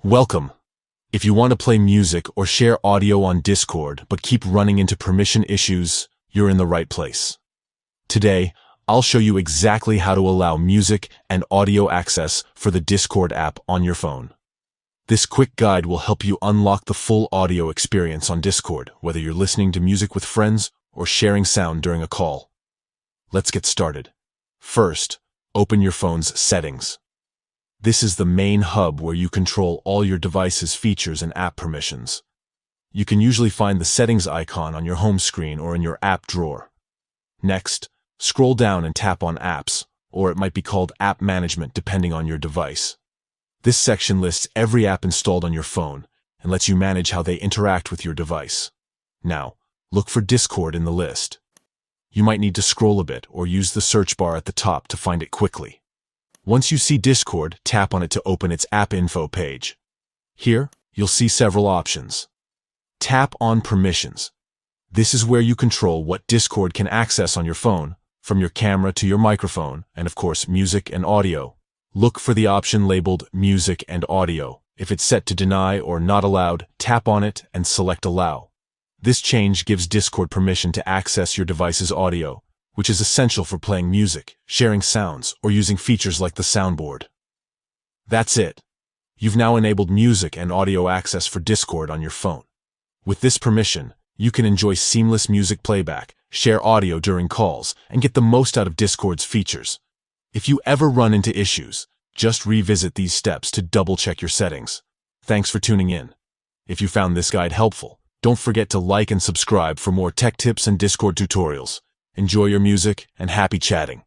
Welcome. If you want to play music or share audio on Discord but keep running into permission issues, you're in the right place. Today, I'll show you exactly how to allow music and audio access for the Discord app on your phone. This quick guide will help you unlock the full audio experience on Discord, whether you're listening to music with friends or sharing sound during a call. Let's get started. First, open your phone's settings. This is the main hub where you control all your device's features and app permissions. You can usually find the settings icon on your home screen or in your app drawer. Next, scroll down and tap on Apps, or it might be called App Management depending on your device. This section lists every app installed on your phone and lets you manage how they interact with your device. Now, look for Discord in the list. You might need to scroll a bit or use the search bar at the top to find it quickly. Once you see Discord, tap on it to open its app info page. Here, you'll see several options. Tap on Permissions. This is where you control what Discord can access on your phone, from your camera to your microphone, and of course, music and audio. Look for the option labeled Music and Audio. If it's set to deny or not allowed, tap on it and select Allow. This change gives Discord permission to access your device's audio, which is essential for playing music, sharing sounds, or using features like the soundboard. That's it. You've now enabled music and audio access for Discord on your phone. With this permission, you can enjoy seamless music playback, share audio during calls, and get the most out of Discord's features. If you ever run into issues, just revisit these steps to double-check your settings. Thanks for tuning in. If you found this guide helpful, don't forget to like and subscribe for more tech tips and Discord tutorials. Enjoy your music and happy chatting.